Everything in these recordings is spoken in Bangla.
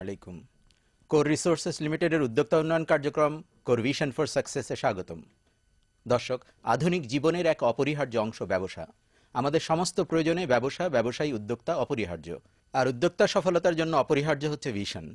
আলাইকুম। কোর রিসোর্সেস লিমিটেডের উদ্যোক্তা উন্নয়ন কার্যক্রম কোর ভিশন ফর সাকসেসে স্বাগতম। দর্শক, আধুনিক জীবনের এক অপরিহার্য অংশ ব্যবসা। আমাদের সমস্ত প্রয়োজনে ব্যবসায়ী উদ্যোক্তা অপরিহার্য। আর উদ্যোক্তা সফলতার জন্য অপরিহার্য হচ্ছে ভিশন।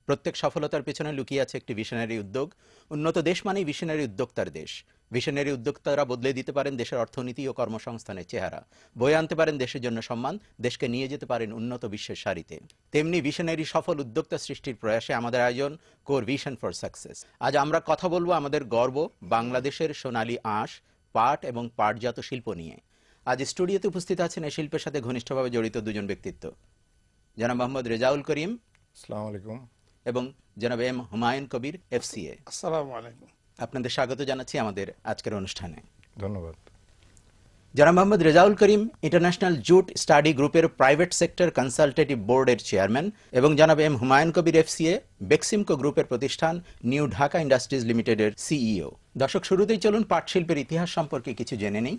প্রত্যেক সফলতার পেছনে লুকিয়ে আছে একটি ভিশনারি উদ্যোগ। উন্নত দেশ মানেই ভিশনারি উদ্যোক্তার দেশ। ভিশনারি উদ্যোক্তারা বদলে দিতে পারেন দেশের অর্থনীতি ও কর্মসংস্থানের চেহারা, বয়ে আনতে পারেন দেশের জন্য সম্মান, দেশকে নিয়ে যেতে পারেন উন্নত বিশ্বের সারিতে। তেমনি ভিশনারি সফল উদ্যোক্তা সৃষ্টির প্রয়াসে আমাদের আয়োজন কোর ভিশন ফর সাকসেস। আজ আমরা কথা বলবো আমাদের গর্ব বাংলাদেশের সোনালী আঁশ, পাট এবং পাটজাত শিল্প নিয়ে। আজ স্টুডিওতে উপস্থিত আছেন এই শিল্পের সাথে ঘনিষ্ঠভাবে জড়িত দুজন ব্যক্তিত্ব, জনাব মোহাম্মদ রেজাউল করিম আসসালামু আলাইকুম এবং জনাব এম হুমায়ুন কবির, FCA। আসসালামু আলাইকুম। আপনাদের স্বাগত জানাচ্ছি আমাদের আজকের অনুষ্ঠানে। ধন্যবাদ। জনাব Mohammad Rezaul Karim international jute study গ্রুপের প্রাইভেট সেক্টর কনসালটেটিভ বোর্ডের চেয়ারম্যান এবং জনাব এম হুমায়ুন কবির, FCA, বেক্সিমকো গ্রুপের প্রতিষ্ঠান নিউ ঢাকা ইন্ডাস্ট্রিজ লিমিটেডের CEO। দর্শক, শুরুতেই চলুন পাট শিল্পের ইতিহাস সম্পর্কে কিছু জেনে নেই।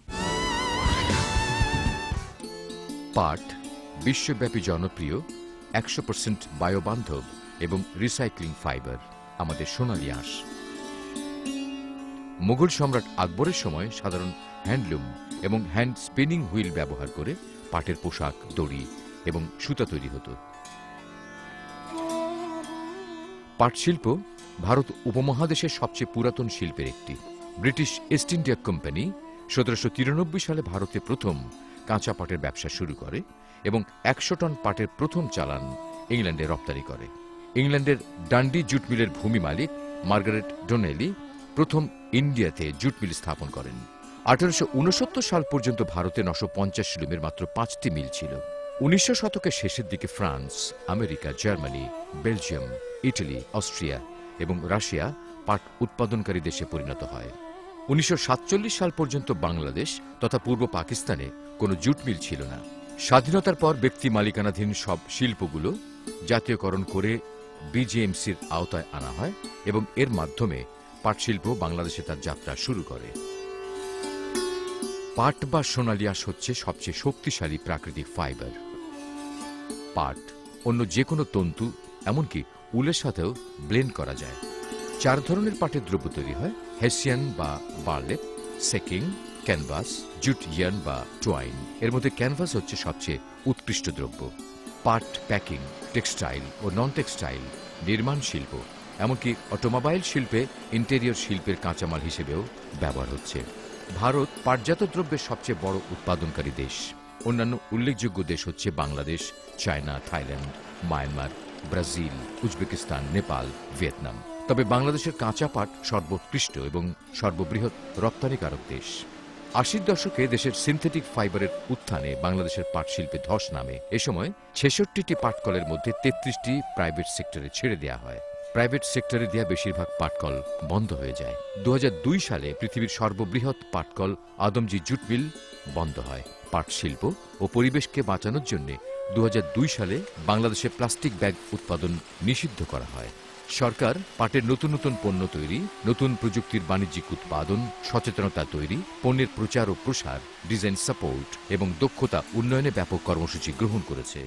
পাট বিশ্বব্যাপী জনপ্রিয়, 100% বায়োবান্ধব এবং রিসাইক্লিং ফাইবার, আমাদের সোনালী আঁশ। মুঘল সম্রাট আকবরের সময় সাধারণ হ্যান্ডলুম এবং হ্যান্ড স্পিনিং হুইল ব্যবহার করে পাটের পোশাক, দড়ি এবং সুতা তৈরি হতো। পাট শিল্প ভারত উপমহাদেশের সবচেয়ে পুরাতন শিল্পের একটি। ব্রিটিশ ইস্ট ইন্ডিয়া কোম্পানি 1793 সালে ভারতে প্রথম কাঁচা পাটের ব্যবসা শুরু করে এবং 100 টন পাটের প্রথম চালান ইংল্যান্ডে রপ্তানি করে। ইংল্যান্ডের ডান্ডি জুট মিলের ভূমি মালিক মার্গারেট ডোনেলি প্রথম ইন্ডিয়াতে জুট মিল স্থাপন করেন। 1869 সাল পর্যন্ত ভারতে 950 লুমের মাত্র 5টি মিল ছিল। 1900 শতকের শেষের দিকে France, America, Germany, Belgium, Italy, Austria এবং রাশিয়া পাট উৎপাদনকারী দেশে পরিণত হয়। 1947 সাল পর্যন্ত বাংলাদেশ তথা পূর্ব পাকিস্তানে কোনো জুট মিল ছিল না। স্বাধীনতার পর ব্যক্তি মালিকানাধীন সব শিল্পগুলো জাতীয়করণ করে BJMCর আওতায় আনা হয় এবং এর মাধ্যমে পাট শিল্প বাংলাদেশে তার যাত্রা শুরু করে। পাট বা সোনালী আঁশ হচ্ছে সবচেয়ে শক্তিশালী প্রাকৃতিক ফাইবার। পাট অন্য যে কোনো তন্তু, এমনকি উলের সাথেও ব্লেন্ড করা যায়। 4 ধরনের পাটের দ্রব্য তৈরি হয়: হেসিয়ান বা বার্লেপ, সেকিং, ক্যানভাস, জুট ইয়ার্ন বা টোয়াইন। এর মধ্যে ক্যানভাস হচ্ছে সবচেয়ে উৎকৃষ্ট দ্রব্য। পাট প্যাকিং, টেক্সটাইল ও নন টেক্সটাইল, নির্মাণ শিল্প, এমনকি অটোমোবাইল শিল্পে ইন্টেরিয়র শিল্পের কাঁচামাল হিসেবেও ব্যবহার হচ্ছে। ভারত পাটজাত দ্রব্যের সবচেয়ে বড় উৎপাদনকারী দেশ। অন্যান্য উল্লেখযোগ্য দেশ হচ্ছে Bangladesh, China, Thailand, Myanmar, Brazil, Uzbekistan, Nepal, Vietnam. তবে বাংলাদেশের কাঁচা পাট সর্বোৎকৃষ্ট এবং সর্ববৃহৎ রপ্তানিকারক দেশ। 80-র দশকে দেশের সিনথেটিক ফাইবারের উত্থানে বাংলাদেশের পাট শিল্পে ধস নামে। এ সময় 66টি পাটকলের মধ্যে 33টি প্রাইভেট সেক্টরে ছেড়ে দেওয়া হয়। প্রাইভেট সেক্টরে দেওয়া বেশিরভাগ পাটকল বন্ধ হয়ে যায়। 2002 সালে পৃথিবীর সর্ববৃহৎ পাটকল আদমজি জুট মিল বন্ধ হয়। পাট শিল্প ও পরিবেশকে বাঁচানোর জন্য 2002 সালে বাংলাদেশে প্লাস্টিক ব্যাগ উৎপাদন নিষিদ্ধ করা হয়। সরকার পাটের নতুন নতুন পণ্য তৈরি, নতুন প্রযুক্তির বাণিজ্যিক উৎপাদন, সচেতনতা তৈরি, পণ্যের প্রচার ও প্রসার, ডিজাইন সাপোর্ট এবং দক্ষতা উন্নয়নে ব্যাপক কর্মসূচি গ্রহণ করেছে।